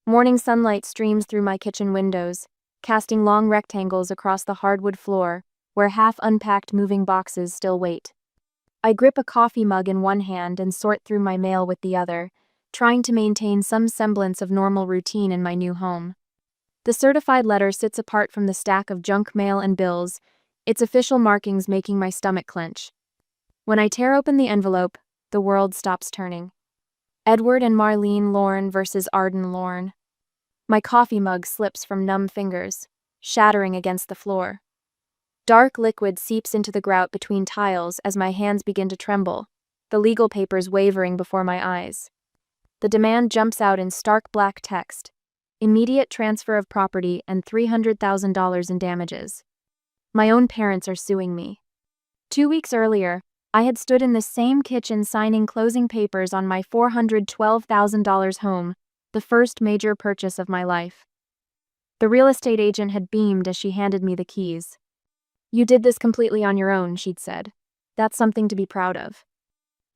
Morning sunlight streams through my kitchen windows, casting long rectangles across the hardwood floor, where half-unpacked moving boxes still wait. I grip a coffee mug in one hand and sort through my mail with the other, trying to maintain some semblance of normal routine in my new home. The certified letter sits apart from the stack of junk mail and bills, its official markings making my stomach clench. When I tear open the envelope, the world stops turning. Edward and Marlene Lorne versus Arden Lorne. My coffee mug slips from numb fingers, shattering against the floor. Dark liquid seeps into the grout between tiles as my hands begin to tremble, the legal papers wavering before my eyes. The demand jumps out in stark black text: immediate transfer of property and $300,000 in damages. My own parents are suing me. 2 weeks earlier, I had stood in the same kitchen signing closing papers on my $412,000 home, the first major purchase of my life. The real estate agent had beamed as she handed me the keys. "You did this completely on your own," she'd said. "That's something to be proud of."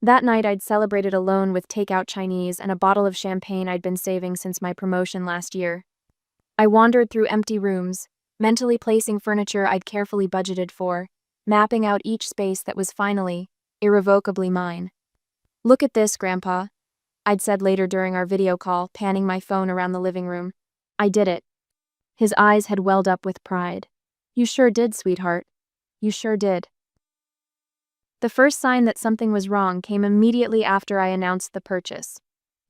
That night I'd celebrated alone with takeout Chinese and a bottle of champagne I'd been saving since my promotion last year. I wandered through empty rooms, mentally placing furniture I'd carefully budgeted for, mapping out each space that was finally, irrevocably mine. "Look at this, Grandpa," I'd said later during our video call, panning my phone around the living room. "I did it." His eyes had welled up with pride. "You sure did, sweetheart. You sure did." The first sign that something was wrong came immediately after I announced the purchase.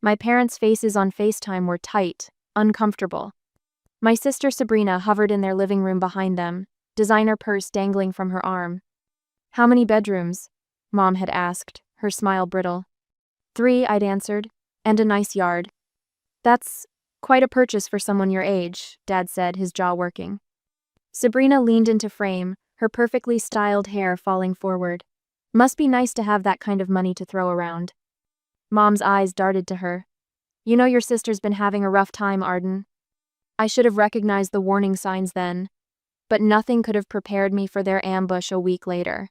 My parents' faces on FaceTime were tight, uncomfortable. My sister Sabrina hovered in their living room behind them, designer purse dangling from her arm. "How many bedrooms?" Mom had asked, her smile brittle. "3, I'd answered, "and a nice yard." "That's quite a purchase for someone your age," Dad said, his jaw working. Sabrina leaned into frame, her perfectly styled hair falling forward. "Must be nice to have that kind of money to throw around." Mom's eyes darted to her. "You know your sister's been having a rough time, Arden." I should have recognized the warning signs then, but nothing could have prepared me for their ambush a week later.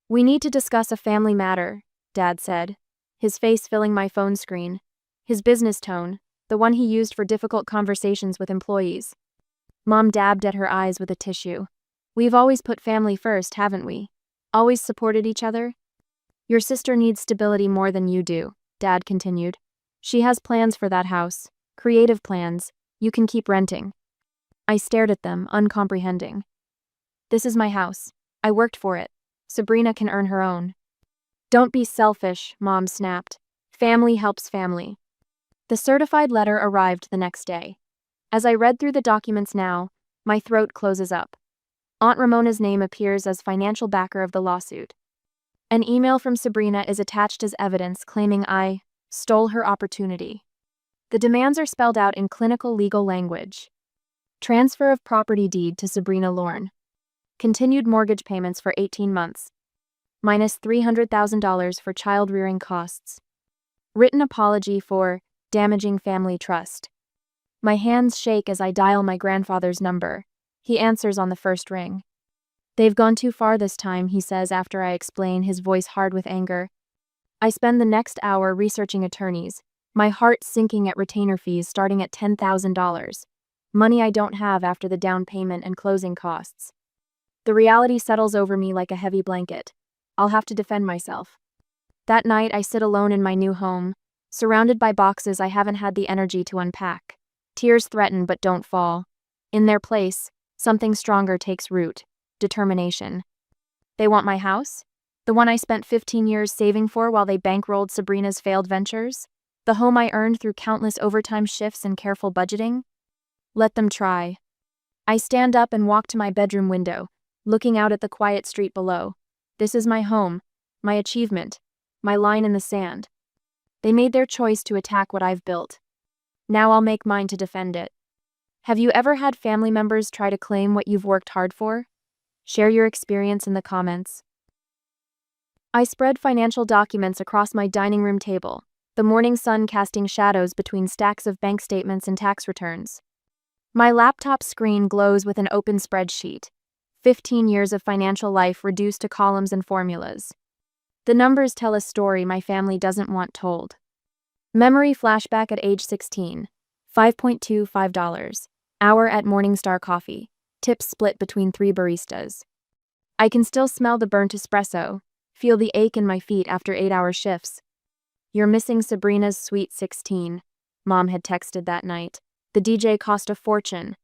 "We need to discuss a family matter," Dad said, his face filling my phone screen, his business tone, the one he used for difficult conversations with employees. Mom dabbed at her eyes with a tissue. "We've always put family first, haven't we? Always supported each other?" "Your sister needs stability more than you do," Dad continued. "She has plans for that house, creative plans. You can keep renting." I stared at them, uncomprehending. "This is my house. I worked for it. Sabrina can earn her own." "Don't be selfish," Mom snapped. "Family helps family." The certified letter arrived the next day. As I read through the documents now, my throat closes up. Aunt Ramona's name appears as financial backer of the lawsuit. An email from Sabrina is attached as evidence claiming I stole her opportunity. The demands are spelled out in clinical legal language. Transfer of property deed to Sabrina Lorne. Continued mortgage payments for 18 months. Minus $300,000 for child rearing costs. Written apology for damaging family trust. My hands shake as I dial my grandfather's number. He answers on the first ring. "They've gone too far this time," he says after I explain, his voice hard with anger. I spend the next hour researching attorneys, my heart sinking at retainer fees starting at $10,000. Money I don't have after the down payment and closing costs. The reality settles over me like a heavy blanket. I'll have to defend myself. That night I sit alone in my new home, surrounded by boxes I haven't had the energy to unpack. Tears threaten but don't fall. In their place, something stronger takes root: determination. They want my house? The one I spent 15 years saving for while they bankrolled Sabrina's failed ventures? The home I earned through countless overtime shifts and careful budgeting? Let them try. I stand up and walk to my bedroom window, looking out at the quiet street below. This is my home, my achievement, my line in the sand. They made their choice to attack what I've built. Now I'll make mine to defend it. Have you ever had family members try to claim what you've worked hard for? Share your experience in the comments. I spread financial documents across my dining room table, the morning sun casting shadows between stacks of bank statements and tax returns. My laptop screen glows with an open spreadsheet. 15 years of financial life reduced to columns and formulas. The numbers tell a story my family doesn't want told. Memory flashback at age 16. $5.25. Hour at Morningstar Coffee. Tips split between 3 baristas. I can still smell the burnt espresso, feel the ache in my feet after 8-hour shifts. You're missing Sabrina's Sweet 16, Mom had texted that night. The DJ cost a fortune.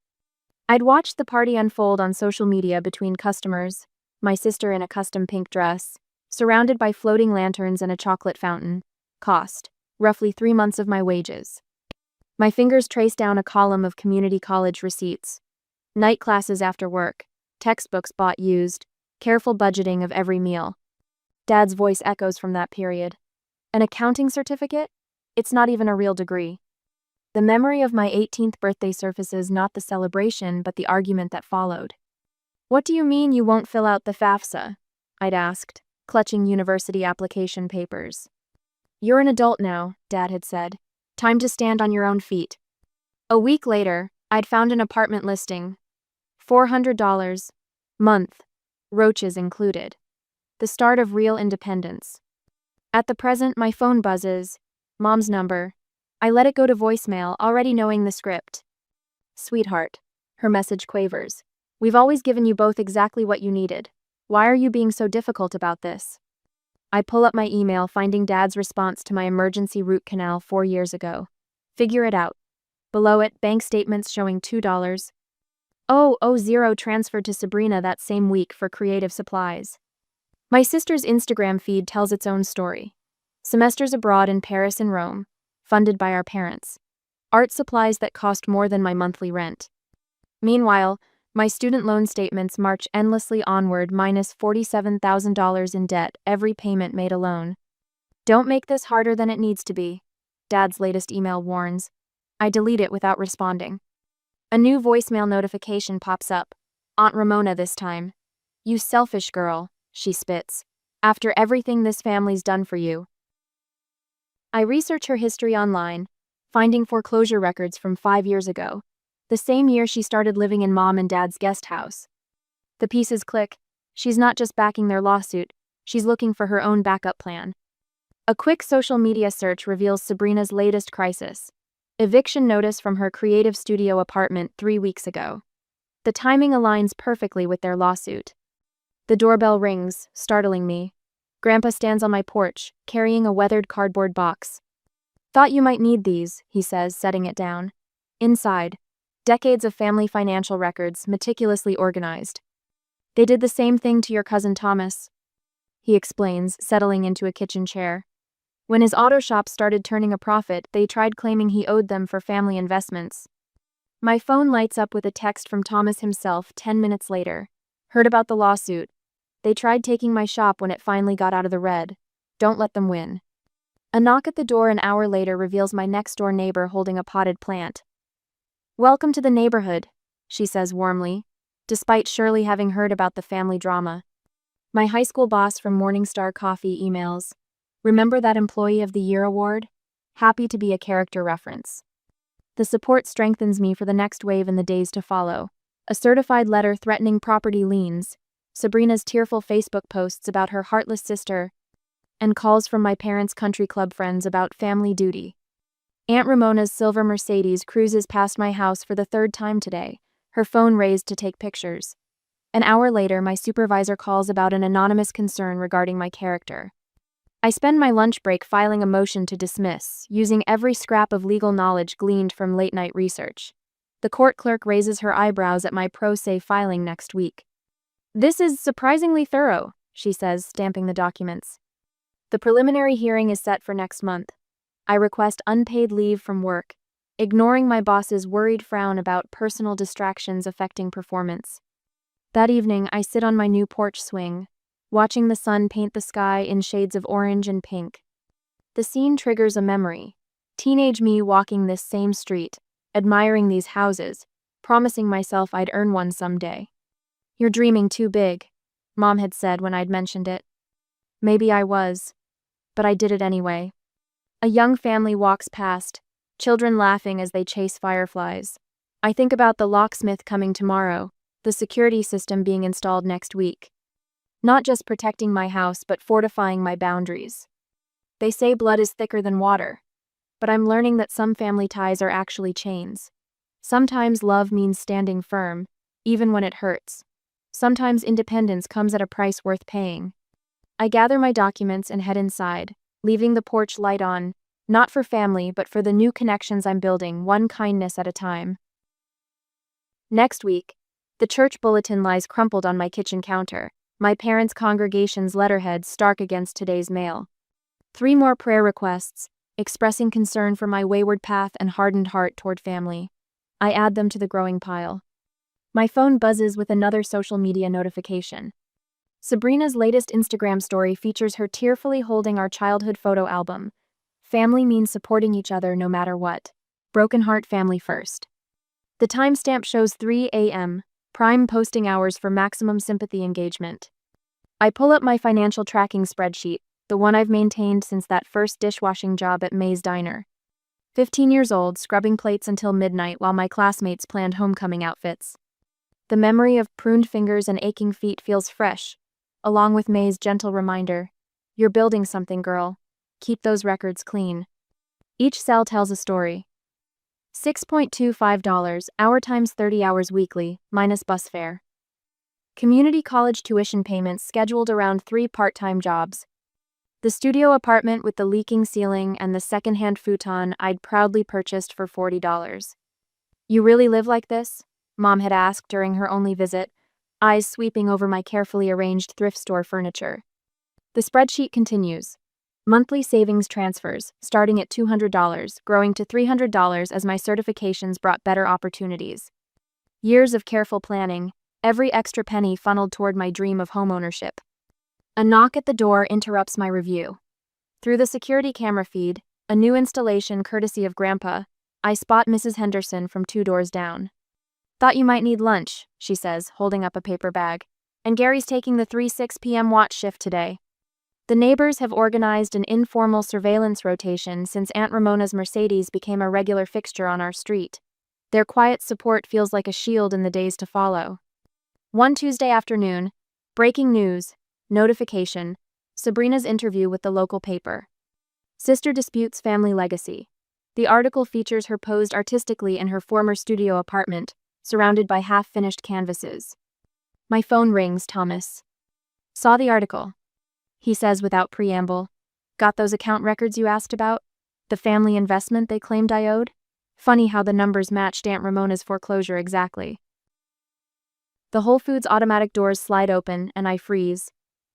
I'd watched the party unfold on social media between customers, my sister in a custom pink dress, surrounded by floating lanterns and a chocolate fountain. Cost, roughly 3 months of my wages. My fingers traced down a column of community college receipts. Night classes after work, textbooks bought used, careful budgeting of every meal. Dad's voice echoes from that period. An accounting certificate? It's not even a real degree. The memory of my 18th birthday surfaces not the celebration but the argument that followed. What do you mean you won't fill out the FAFSA? I'd asked, clutching university application papers. You're an adult now, Dad had said. Time to stand on your own feet. A week later, I'd found an apartment listing. $400. Month. Roaches included. The start of real independence. At the present, my phone buzzes. Mom's number. I let it go to voicemail, already knowing the script. Sweetheart. Her message quavers. We've always given you both exactly what you needed. Why are you being so difficult about this? I pull up my email, finding Dad's response to my emergency root canal 4 years ago. Figure it out. Below it, bank statements showing $2. $0 transferred to Sabrina that same week for creative supplies. My sister's Instagram feed tells its own story. Semesters abroad in Paris and Rome, funded by our parents. Art supplies that cost more than my monthly rent. Meanwhile, my student loan statements march endlessly onward, minus $47,000 in debt, every payment made alone. Don't make this harder than it needs to be, Dad's latest email warns. I delete it without responding. A new voicemail notification pops up. Aunt Ramona this time. You selfish girl, she spits. After everything this family's done for you. I research her history online, finding foreclosure records from 5 years ago, the same year she started living in Mom and Dad's guest house. The pieces click. She's not just backing their lawsuit, she's looking for her own backup plan. A quick social media search reveals Sabrina's latest crisis. Eviction notice from her creative studio apartment 3 weeks ago. The timing aligns perfectly with their lawsuit. The doorbell rings, startling me. Grandpa stands on my porch, carrying a weathered cardboard box. Thought you might need these, he says, setting it down. Inside, decades of family financial records, meticulously organized. They did the same thing to your cousin Thomas, he explains, settling into a kitchen chair. When his auto shop started turning a profit, they tried claiming he owed them for family investments. My phone lights up with a text from Thomas himself 10 minutes later. Heard about the lawsuit. They tried taking my shop when it finally got out of the red. Don't let them win. A knock at the door an hour later reveals my next-door neighbor holding a potted plant. Welcome to the neighborhood, she says warmly, despite surely having heard about the family drama. My high school boss from Morningstar Coffee emails. Remember that Employee of the Year award? Happy to be a character reference. The support strengthens me for the next wave in the days to follow. A certified letter threatening property liens, Sabrina's tearful Facebook posts about her heartless sister, and calls from my parents' country club friends about family duty. Aunt Ramona's silver Mercedes cruises past my house for the 3rd time today, her phone raised to take pictures. An hour later, my supervisor calls about an anonymous concern regarding my character. I spend my lunch break filing a motion to dismiss, using every scrap of legal knowledge gleaned from late-night research. The court clerk raises her eyebrows at my pro se filing next week. This is surprisingly thorough, she says, stamping the documents. The preliminary hearing is set for next month. I request unpaid leave from work, ignoring my boss's worried frown about personal distractions affecting performance. That evening, I sit on my new porch swing, watching the sun paint the sky in shades of orange and pink. The scene triggers a memory. Teenage me walking this same street, admiring these houses, promising myself I'd earn one someday. You're dreaming too big, Mom had said when I'd mentioned it. Maybe I was, but I did it anyway. A young family walks past, children laughing as they chase fireflies. I think about the locksmith coming tomorrow, the security system being installed next week. Not just protecting my house, but fortifying my boundaries. They say blood is thicker than water. but I'm learning that some family ties are actually chains. Sometimes love means standing firm, even when it hurts. Sometimes independence comes at a price worth paying. I gather my documents and head inside, leaving the porch light on, not for family but for the new connections I'm building, one kindness at a time. Next week, the church bulletin lies crumpled on my kitchen counter, my parents' congregation's letterhead stark against today's mail. 3 more prayer requests, expressing concern for my wayward path and hardened heart toward family. I add them to the growing pile. My phone buzzes with another social media notification. Sabrina's latest Instagram story features her tearfully holding our childhood photo album. Family means supporting each other no matter what. Broken heart family first. The timestamp shows 3 a.m., prime posting hours for maximum sympathy engagement. I pull up my financial tracking spreadsheet, the one I've maintained since that first dishwashing job at May's Diner. 15 years old, scrubbing plates until midnight while my classmates planned homecoming outfits. The memory of pruned fingers and aching feet feels fresh, along with May's gentle reminder, "You're building something, girl. Keep those records clean." Each cell tells a story. $6.25 hour times 30 hours weekly, minus bus fare. Community college tuition payments scheduled around 3 part-time jobs. The studio apartment with the leaking ceiling and the second-hand futon I'd proudly purchased for $40. "You really live like this?" Mom had asked during her only visit, eyes sweeping over my carefully arranged thrift store furniture. The spreadsheet continues. Monthly savings transfers, starting at $200, growing to $300 as my certifications brought better opportunities. Years of careful planning, every extra penny funneled toward my dream of homeownership. A knock at the door interrupts my review. Through the security camera feed, a new installation courtesy of Grandpa, I spot Mrs. Henderson from 2 doors down. "Thought you might need lunch," she says, holding up a paper bag. "And Gary's taking the 3-6 p.m. watch shift today." The neighbors have organized an informal surveillance rotation since Aunt Ramona's Mercedes became a regular fixture on our street. Their quiet support feels like a shield in the days to follow. One Tuesday afternoon, breaking news, notification, Sabrina's interview with the local paper. Sister disputes family legacy. The article features her posed artistically in her former studio apartment, surrounded by half-finished canvases. My phone rings, Thomas. "Saw the article," he says without preamble. "Got those account records you asked about? The family investment they claimed I owed? Funny how the numbers matched Aunt Ramona's foreclosure exactly." The Whole Foods automatic doors slide open, and I freeze.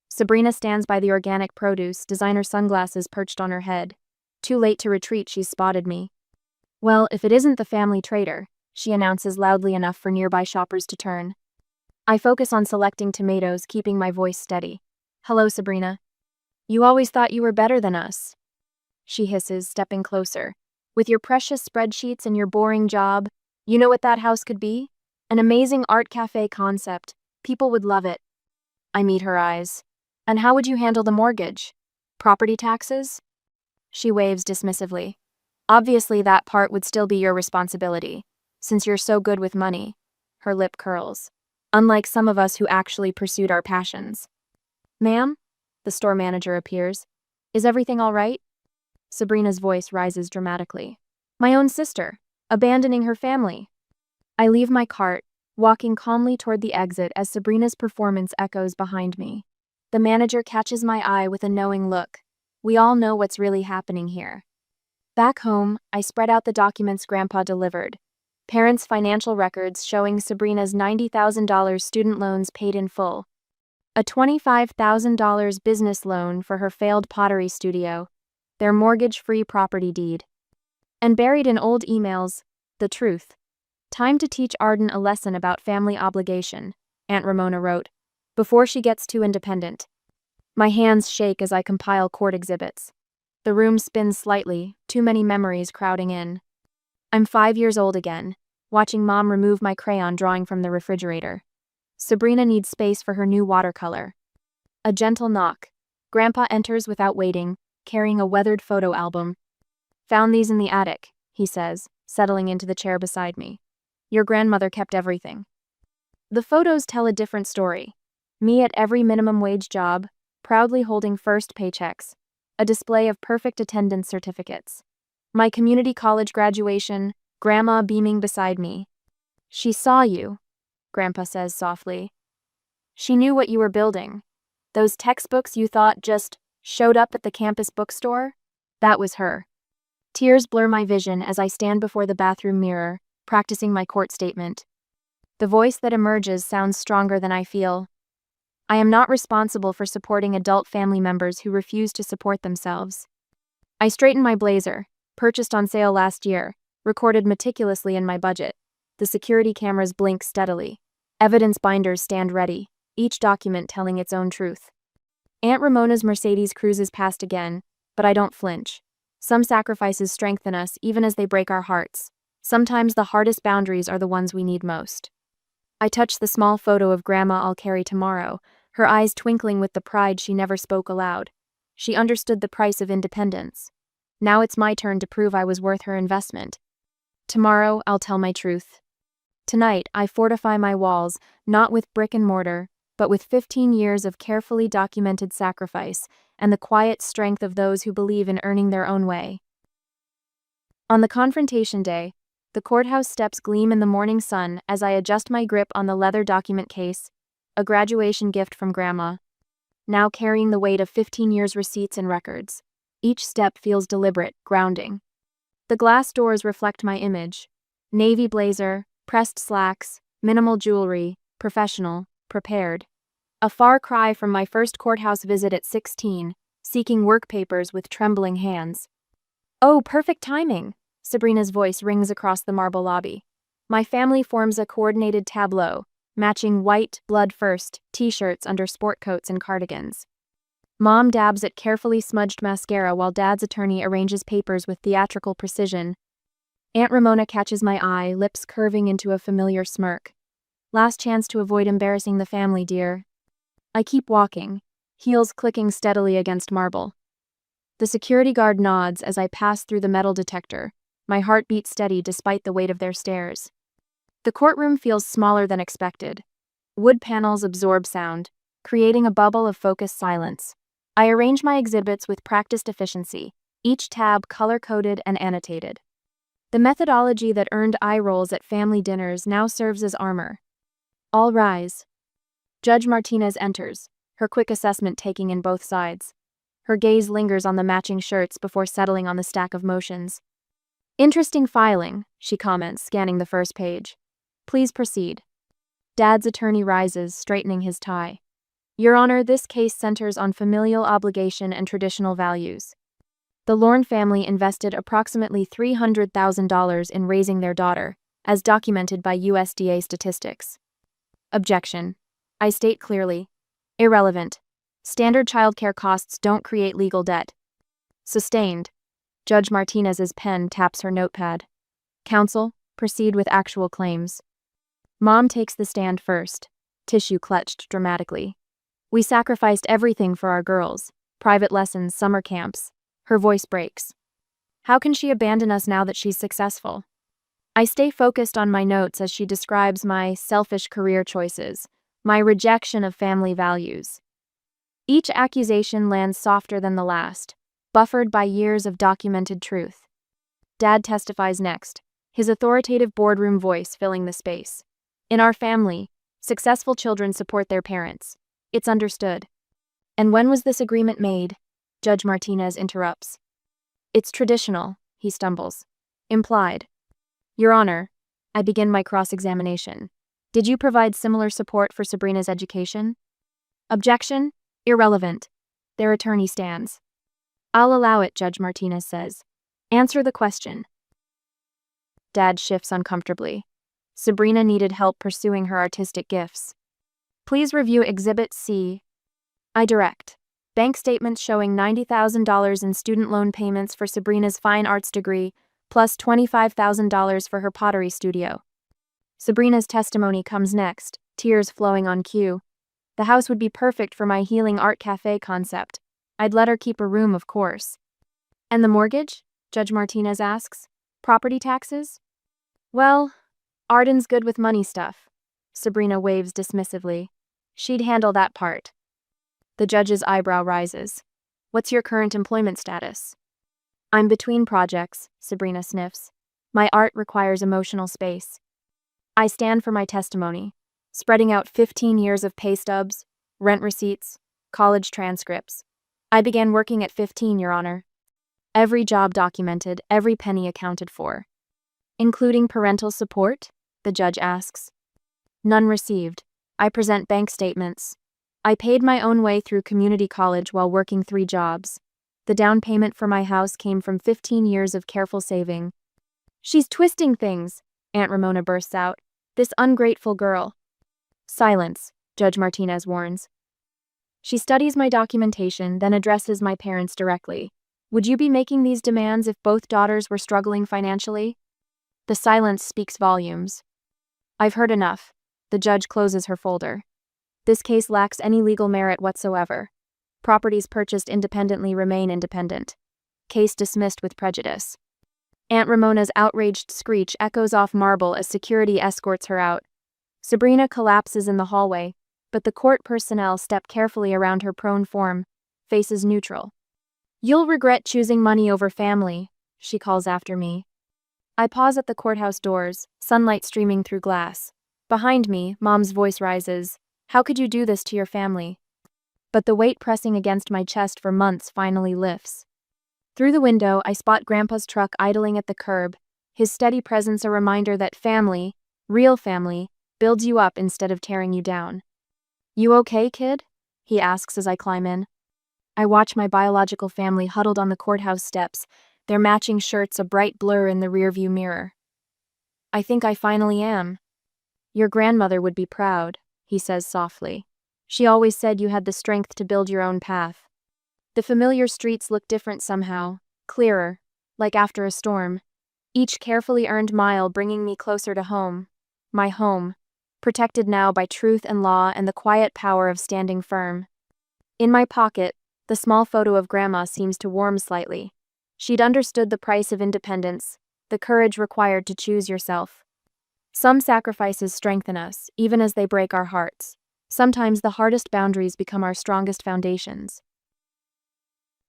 Sabrina stands by the organic produce, designer sunglasses perched on her head. Too late to retreat, she's spotted me. "Well, if it isn't the family trader," she announces loudly enough for nearby shoppers to turn. I focus on selecting tomatoes, keeping my voice steady. "Hello, Sabrina. You always thought you were better than us," she hisses, stepping closer. "With your precious spreadsheets and your boring job, you know what that house could be? An amazing art cafe concept. People would love it." I meet her eyes. "And how would you handle the mortgage? Property taxes?" She waves dismissively. "Obviously that part would still be your responsibility, since you're so good with money." Her lip curls. "Unlike some of us who actually pursued our passions." "Ma'am?" The store manager appears. "Is everything all right?" Sabrina's voice rises dramatically. "My own sister, abandoning her family." I leave my cart, walking calmly toward the exit as Sabrina's performance echoes behind me. The manager catches my eye with a knowing look. We all know what's really happening here. Back home, I spread out the documents Grandpa delivered. Parents' financial records showing Sabrina's $90,000 student loans paid in full. A $25,000 business loan for her failed pottery studio. Their mortgage-free property deed. And buried in old emails, the truth. "Time to teach Arden a lesson about family obligation," Aunt Ramona wrote, "before she gets too independent." My hands shake as I compile court exhibits. The room spins slightly, too many memories crowding in. I'm 5 years old again, watching Mom remove my crayon drawing from the refrigerator. Sabrina needs space for her new watercolor. A gentle knock. Grandpa enters without waiting, carrying a weathered photo album. "Found these in the attic," he says, settling into the chair beside me. "Your grandmother kept everything." The photos tell a different story. Me at every minimum wage job, proudly holding first paychecks. A display of perfect attendance certificates. My community college graduation, Grandma beaming beside me. She saw you, Grandpa says softly. She knew what you were building. Those textbooks you thought just showed up at the campus bookstore? That was her. Tears blur my vision as I stand before the bathroom mirror, practicing my court statement. The voice that emerges sounds stronger than I feel. I am not responsible for supporting adult family members who refuse to support themselves. I straighten my blazer, purchased on sale last year, recorded meticulously in my budget. The security cameras blink steadily. Evidence binders stand ready, each document telling its own truth. Aunt Ramona's Mercedes cruises past again, but I don't flinch. Some sacrifices strengthen us even as they break our hearts. Sometimes the hardest boundaries are the ones we need most. I touch the small photo of Grandma I'll carry tomorrow, her eyes twinkling with the pride she never spoke aloud. She understood the price of independence. Now it's my turn to prove I was worth her investment. Tomorrow, I'll tell my truth. Tonight, I fortify my walls, not with brick and mortar, but with 15 years of carefully documented sacrifice and the quiet strength of those who believe in earning their own way. On the confrontation day, the courthouse steps gleam in the morning sun as I adjust my grip on the leather document case, a graduation gift from Grandma. Now carrying the weight of 15 years' receipts and records. Each step feels deliberate, grounding. The glass doors reflect my image. Navy blazer, pressed slacks, minimal jewelry, professional, prepared. A far cry from my first courthouse visit at 16, seeking work papers with trembling hands. Oh, perfect timing! Sabrina's voice rings across the marble lobby. My family forms a coordinated tableau, matching white, blood-first, t-shirts under sport coats and cardigans. Mom dabs at carefully smudged mascara while Dad's attorney arranges papers with theatrical precision. Aunt Ramona catches my eye, lips curving into a familiar smirk. Last chance to avoid embarrassing the family, dear. I keep walking, heels clicking steadily against marble. The security guard nods as I pass through the metal detector, my heart beats steady despite the weight of their stares. The courtroom feels smaller than expected. Wood panels absorb sound, creating a bubble of focused silence. I arrange my exhibits with practiced efficiency, each tab color-coded and annotated. The methodology that earned eye rolls at family dinners now serves as armor. All rise. Judge Martinez enters, her quick assessment taking in both sides. Her gaze lingers on the matching shirts before settling on the stack of motions. Interesting filing, she comments, scanning the first page. Please proceed. Dad's attorney rises, straightening his tie. Your Honor, this case centers on familial obligation and traditional values. The Lorne family invested approximately $300,000 in raising their daughter, as documented by USDA statistics. Objection. I state clearly. Irrelevant. Standard childcare costs don't create legal debt. Sustained. Judge Martinez's pen taps her notepad. Counsel, proceed with actual claims. Mom takes the stand first, tissue clutched dramatically. We sacrificed everything for our girls. Private lessons, summer camps. Her voice breaks. How can she abandon us now that she's successful? I stay focused on my notes as she describes my selfish career choices, my rejection of family values. Each accusation lands softer than the last, buffered by years of documented truth. Dad testifies next, his authoritative boardroom voice filling the space. In our family, successful children support their parents. It's understood. And when was this agreement made? Judge Martinez interrupts. It's traditional, he stumbles. Implied. Your Honor, I begin my cross-examination. Did you provide similar support for Sabrina's education? Objection? Irrelevant. Their attorney stands. I'll allow it, Judge Martinez says. Answer the question. Dad shifts uncomfortably. Sabrina needed help pursuing her artistic gifts. Please review Exhibit C. I direct. Bank statements showing $90,000 in student loan payments for Sabrina's fine arts degree, plus $25,000 for her pottery studio. Sabrina's testimony comes next, tears flowing on cue. The house would be perfect for my healing art cafe concept. I'd let her keep a room, of course. And the mortgage? Judge Martinez asks. Property taxes? Well, Arden's good with money stuff. Sabrina waves dismissively. She'd handle that part. The judge's eyebrow rises. What's your current employment status? I'm between projects, Sabrina sniffs. My art requires emotional space. I stand for my testimony, spreading out 15 years of pay stubs, rent receipts, college transcripts. I began working at 15, Your Honor. Every job documented, every penny accounted for. Including parental support? The judge asks. None received. I present bank statements. I paid my own way through community college while working 3 jobs. The down payment for my house came from 15 years of careful saving. She's twisting things, Aunt Ramona bursts out. This ungrateful girl. Silence, Judge Martinez warns. She studies my documentation, then addresses my parents directly. Would you be making these demands if both daughters were struggling financially? The silence speaks volumes. I've heard enough. The judge closes her folder. This case lacks any legal merit whatsoever. Properties purchased independently remain independent. Case dismissed with prejudice. Aunt Ramona's outraged screech echoes off marble as security escorts her out. Sabrina collapses in the hallway, but the court personnel step carefully around her prone form, faces neutral. You'll regret choosing money over family, she calls after me. I pause at the courthouse doors, sunlight streaming through glass. Behind me, Mom's voice rises. How could you do this to your family? But the weight pressing against my chest for months finally lifts. Through the window, I spot Grandpa's truck idling at the curb, his steady presence a reminder that family, real family, builds you up instead of tearing you down. You okay, kid? He asks as I climb in. I watch my biological family huddled on the courthouse steps, their matching shirts a bright blur in the rearview mirror. I think I finally am. Your grandmother would be proud, he says softly. She always said you had the strength to build your own path. The familiar streets look different somehow, clearer, like after a storm. Each carefully earned mile bringing me closer to home. My home, protected now by truth and law and the quiet power of standing firm. In my pocket, the small photo of Grandma seems to warm slightly. She'd understood the price of independence, the courage required to choose yourself. Some sacrifices strengthen us, even as they break our hearts. Sometimes the hardest boundaries become our strongest foundations.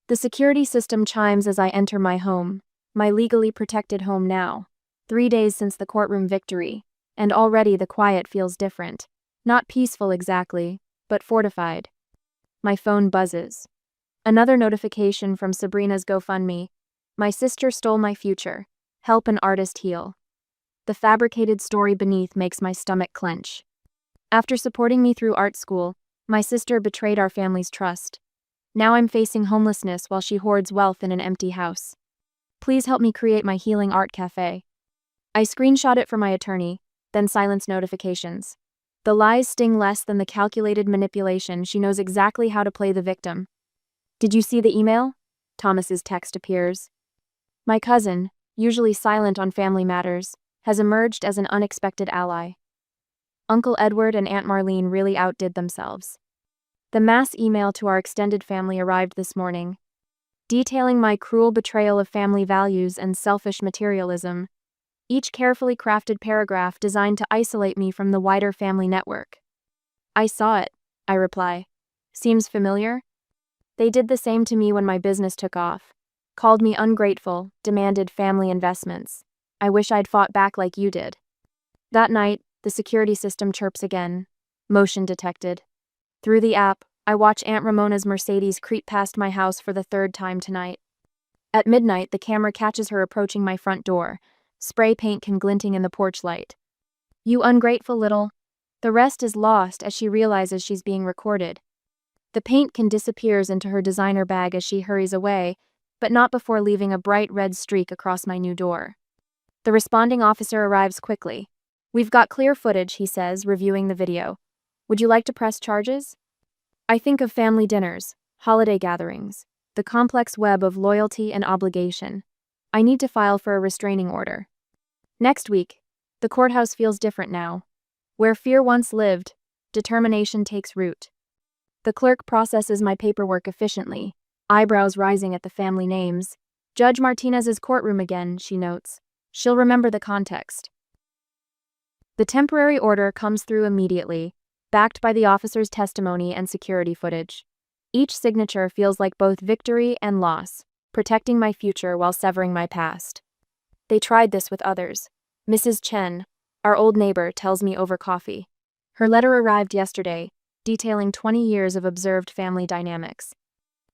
The security system chimes as I enter my home, my legally protected home now. 3 days since the courtroom victory, and already the quiet feels different. Not peaceful exactly, but fortified. My phone buzzes. Another notification from Sabrina's GoFundMe. My sister stole my future. Help an artist heal. The fabricated story beneath makes my stomach clench. After supporting me through art school, my sister betrayed our family's trust. Now I'm facing homelessness while she hoards wealth in an empty house. Please help me create my healing art cafe. I screenshot it for my attorney, then silence notifications. The lies sting less than the calculated manipulation. She knows exactly how to play the victim. Did you see the email? Thomas's text appears. My cousin, usually silent on family matters, has emerged as an unexpected ally. Uncle Edward and Aunt Marlene really outdid themselves. The mass email to our extended family arrived this morning, detailing my cruel betrayal of family values and selfish materialism, each carefully crafted paragraph designed to isolate me from the wider family network. I saw it, I reply. Seems familiar? They did the same to me when my business took off. Called me ungrateful, demanded family investments. I wish I'd fought back like you did. That night, the security system chirps again. Motion detected. Through the app, I watch Aunt Ramona's Mercedes creep past my house for the 3rd time tonight. At midnight, the camera catches her approaching my front door. Spray paint can glinting in the porch light. You ungrateful little. The rest is lost as she realizes she's being recorded. The paint can disappears into her designer bag as she hurries away, but not before leaving a bright red streak across my new door. The responding officer arrives quickly. We've got clear footage, he says, reviewing the video. Would you like to press charges? I think of family dinners, holiday gatherings, the complex web of loyalty and obligation. I need to file for a restraining order. Next week, the courthouse feels different now. Where fear once lived, determination takes root. The clerk processes my paperwork efficiently, eyebrows rising at the family names. Judge Martinez's courtroom again, she notes. She'll remember the context. The temporary order comes through immediately, backed by the officer's testimony and security footage. Each signature feels like both victory and loss. protecting my future while severing my past. They tried this with others. Mrs. Chen, our old neighbor, tells me over coffee. Her letter arrived yesterday, detailing 20 years of observed family dynamics.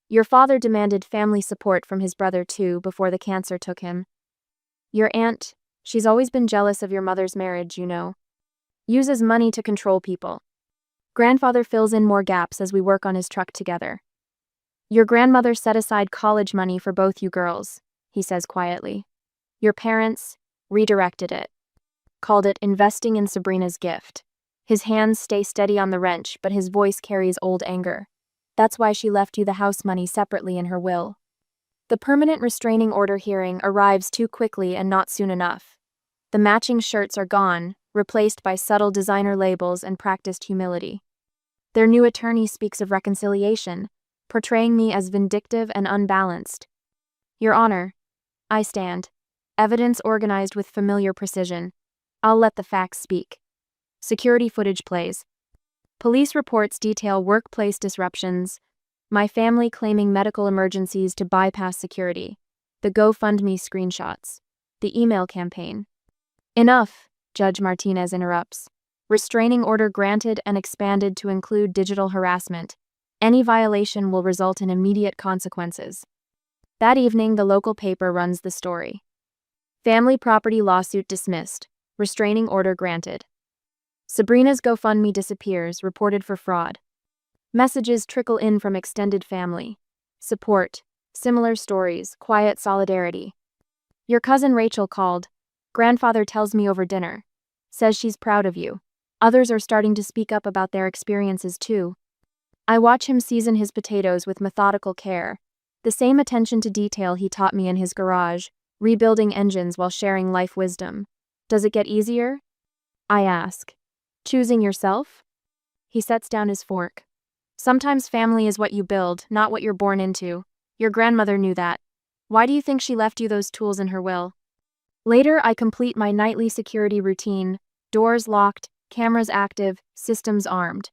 Your father demanded family support from his brother too before the cancer took him. Your aunt, she's always been jealous of your mother's marriage, you know. Uses money to control people. Grandfather fills in more gaps as we work on his truck together. Your grandmother set aside college money for both you girls, he says quietly. Your parents redirected it. Called it investing in Sabrina's gift. His hands stay steady on the wrench, but his voice carries old anger. That's why she left you the house money separately in her will. The permanent restraining order hearing arrives too quickly and not soon enough. The matching shirts are gone, replaced by subtle designer labels and practiced humility. Their new attorney speaks of reconciliation, portraying me as vindictive and unbalanced. Your Honor, I stand. Evidence organized with familiar precision. I'll let the facts speak. Security footage plays. Police reports detail workplace disruptions, my family claiming medical emergencies to bypass security, the GoFundMe screenshots, the email campaign. Enough, Judge Martinez interrupts. Restraining order granted and expanded to include digital harassment. Any violation will result in immediate consequences. That evening, the local paper runs the story. Family property lawsuit dismissed. Restraining order granted. Sabrina's GoFundMe disappears, reported for fraud. Messages trickle in from extended family. Support. Similar stories, quiet solidarity. Your cousin Rachel called. Grandfather tells me over dinner. Says she's proud of you. Others are starting to speak up about their experiences too. I watch him season his potatoes with methodical care. The same attention to detail he taught me in his garage, rebuilding engines while sharing life wisdom. Does it get easier? I ask. Choosing yourself? He sets down his fork. Sometimes family is what you build, not what you're born into. Your grandmother knew that. Why do you think she left you those tools in her will? Later, I complete my nightly security routine. Doors locked, cameras active, systems armed.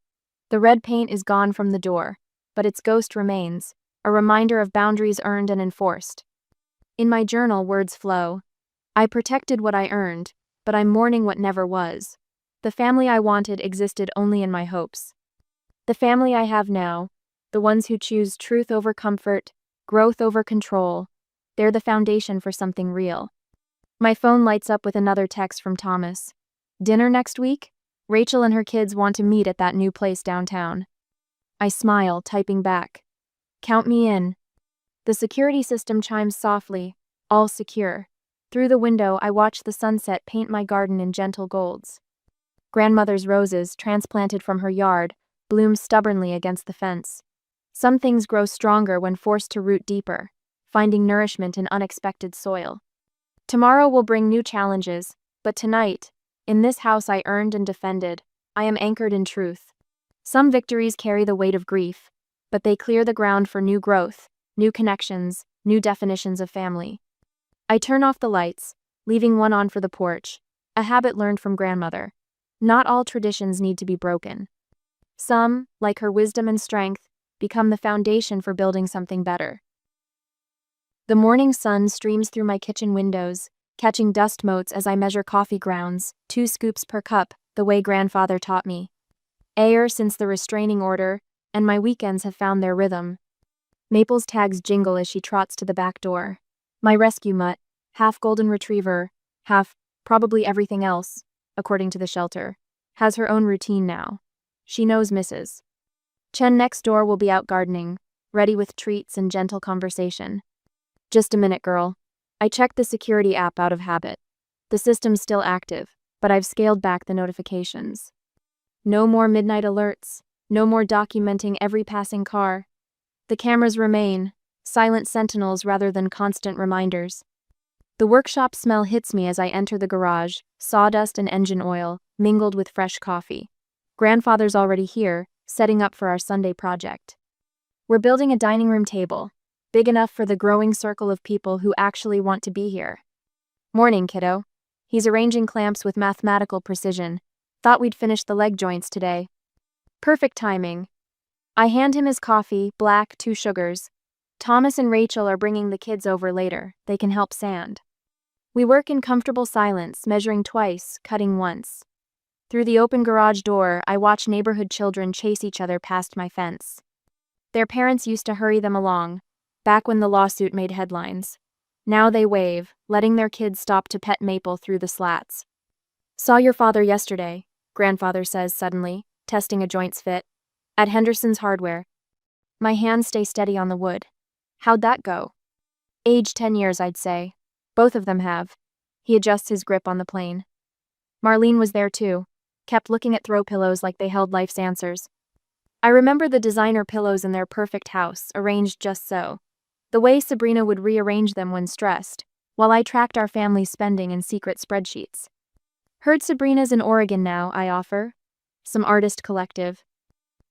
The red paint is gone from the door, but its ghost remains, a reminder of boundaries earned and enforced. In my journal, words flow. I protected what I earned, but I'm mourning what never was. The family I wanted existed only in my hopes. The family I have now, the ones who choose truth over comfort, growth over control, they're the foundation for something real. My phone lights up with another text from Thomas. Dinner next week? Rachel and her kids want to meet at that new place downtown. I smile, typing back. Count me in. The security system chimes softly, all secure. Through the window, I watch the sunset paint my garden in gentle golds. Grandmother's roses, transplanted from her yard, bloom stubbornly against the fence. Some things grow stronger when forced to root deeper, finding nourishment in unexpected soil. Tomorrow will bring new challenges, but tonight, in this house I earned and defended, I am anchored in truth. Some victories carry the weight of grief, but they clear the ground for new growth, new connections, new definitions of family. I turn off the lights, leaving one on for the porch, a habit learned from grandmother. Not all traditions need to be broken. Some, like her wisdom and strength, become the foundation for building something better. The morning sun streams through my kitchen windows, catching dust motes as I measure coffee grounds, 2 scoops per cup, the way grandfather taught me. Ayer since the restraining order, and my weekends have found their rhythm. Maple's tags jingle as she trots to the back door. My rescue mutt, half golden retriever, half probably everything else, according to the shelter, has her own routine now. She knows Mrs. Chen next door will be out gardening, ready with treats and gentle conversation. Just a minute, girl. I checked the security app out of habit. The system's still active, but I've scaled back the notifications. No more midnight alerts, no more documenting every passing car. The cameras remain, silent sentinels rather than constant reminders. The workshop smell hits me as I enter the garage, sawdust and engine oil, mingled with fresh coffee. Grandfather's already here, setting up for our Sunday project. We're building a dining room table, big enough for the growing circle of people who actually want to be here. Morning, kiddo. He's arranging clamps with mathematical precision. Thought we'd finish the leg joints today. Perfect timing. I hand him his coffee, black, 2 sugars. Thomas and Rachel are bringing the kids over later. They can help sand. We work in comfortable silence, measuring twice, cutting once. Through the open garage door, I watch neighborhood children chase each other past my fence. Their parents used to hurry them along, back when the lawsuit made headlines. Now they wave, letting their kids stop to pet Maple through the slats. Saw your father yesterday, grandfather says suddenly, testing a joint's fit. At Henderson's Hardware. My hands stay steady on the wood. How'd that go? Age 10 years, I'd say. Both of them have. He adjusts his grip on the plane. Marlene was there too, kept looking at throw pillows like they held life's answers. I remember the designer pillows in their perfect house, arranged just so. The way Sabrina would rearrange them when stressed, while I tracked our family's spending in secret spreadsheets. Heard Sabrina's in Oregon now, I offer. Some artist collective.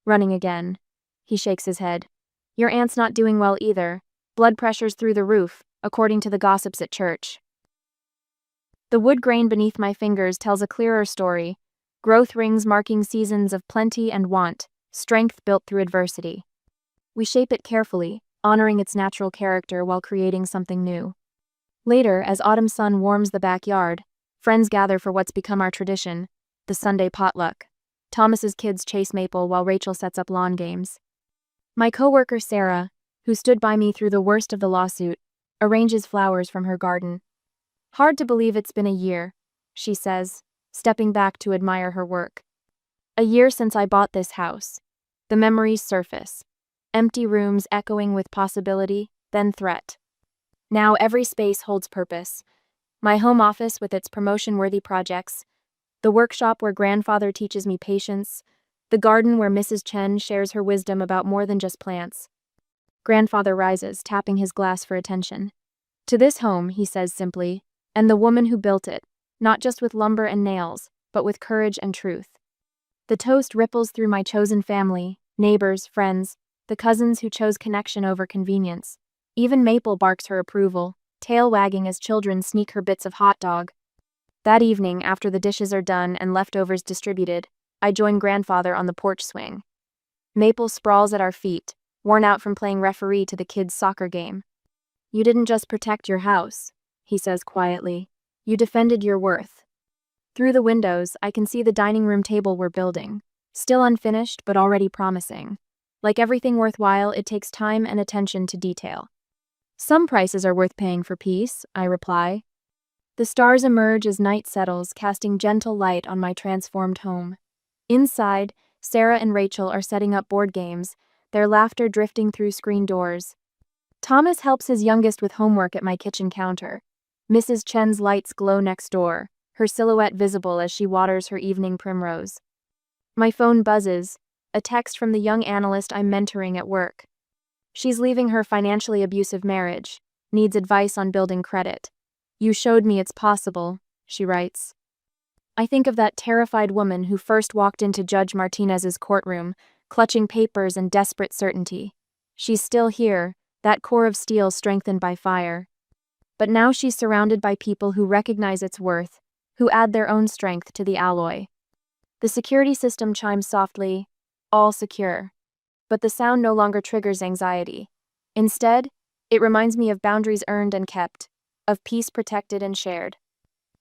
Running again. He shakes his head. Your aunt's not doing well either. Blood pressure's through the roof, according to the gossips at church. The wood grain beneath my fingers tells a clearer story. Growth rings marking seasons of plenty and want, strength built through adversity. We shape it carefully, honoring its natural character while creating something new. Later, as autumn sun warms the backyard, friends gather for what's become our tradition, the Sunday potluck. Thomas's kids chase Maple while Rachel sets up lawn games. My coworker Sarah, who stood by me through the worst of the lawsuit, arranges flowers from her garden. Hard to believe it's been a year, she says, stepping back to admire her work. A year since I bought this house. The memories surface. Empty rooms echoing with possibility, then threat. Now every space holds purpose. My home office with its promotion-worthy projects, the workshop where grandfather teaches me patience, the garden where Mrs. Chen shares her wisdom about more than just plants. Grandfather rises, tapping his glass for attention. To this home, he says simply, and the woman who built it, not just with lumber and nails, but with courage and truth. The toast ripples through my chosen family, neighbors, friends, the cousins who chose connection over convenience. Even Maple barks her approval, tail wagging as children sneak her bits of hot dog. That evening, after the dishes are done and leftovers distributed, I join grandfather on the porch swing. Maple sprawls at our feet, worn out from playing referee to the kids' soccer game. You didn't just protect your house, he says quietly. You defended your worth. Through the windows, I can see the dining room table we're building, still unfinished but already promising. Like everything worthwhile, it takes time and attention to detail. Some prices are worth paying for peace, I reply. The stars emerge as night settles, casting gentle light on my transformed home. Inside, Sarah and Rachel are setting up board games, their laughter drifting through screen doors. Thomas helps his youngest with homework at my kitchen counter. Mrs. Chen's lights glow next door, her silhouette visible as she waters her evening primrose. My phone buzzes, a text from the young analyst I'm mentoring at work. She's leaving her financially abusive marriage, needs advice on building credit. You showed me it's possible, she writes. I think of that terrified woman who first walked into Judge Martinez's courtroom, clutching papers and desperate certainty. She's still here, that core of steel strengthened by fire. But now she's surrounded by people who recognize its worth, who add their own strength to the alloy. The security system chimes softly, all secure. But the sound no longer triggers anxiety. Instead, it reminds me of boundaries earned and kept, of peace protected and shared.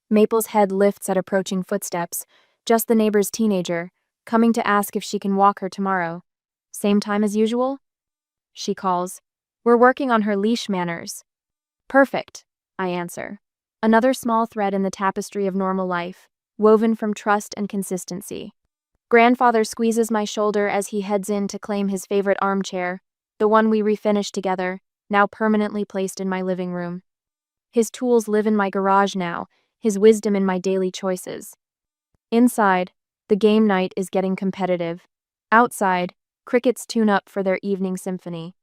Maple's head lifts at approaching footsteps, just the neighbor's teenager, coming to ask if she can walk her tomorrow. Same time as usual? She calls. We're working on her leash manners. Perfect, I answer. Another small thread in the tapestry of normal life, woven from trust and consistency. Grandfather squeezes my shoulder as he heads in to claim his favorite armchair, the one we refinished together, now permanently placed in my living room. His tools live in my garage now, his wisdom in my daily choices. Inside, the game night is getting competitive. Outside, crickets tune up for their evening symphony.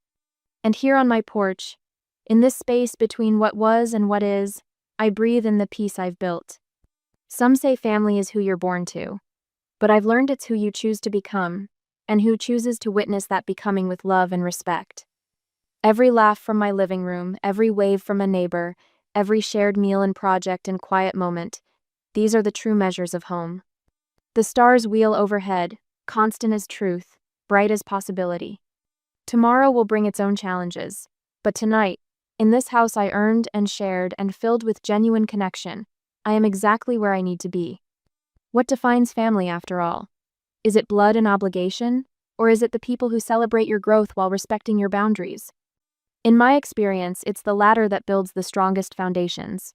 And here on my porch, in this space between what was and what is, I breathe in the peace I've built. Some say family is who you're born to, but I've learned it's who you choose to become, and who chooses to witness that becoming with love and respect. Every laugh from my living room, every wave from a neighbor, every shared meal and project and quiet moment, these are the true measures of home. The stars wheel overhead, constant as truth, bright as possibility. Tomorrow will bring its own challenges. But tonight, in this house I earned and shared and filled with genuine connection, I am exactly where I need to be. What defines family after all? Is it blood and obligation? Or is it the people who celebrate your growth while respecting your boundaries? In my experience, it's the latter that builds the strongest foundations.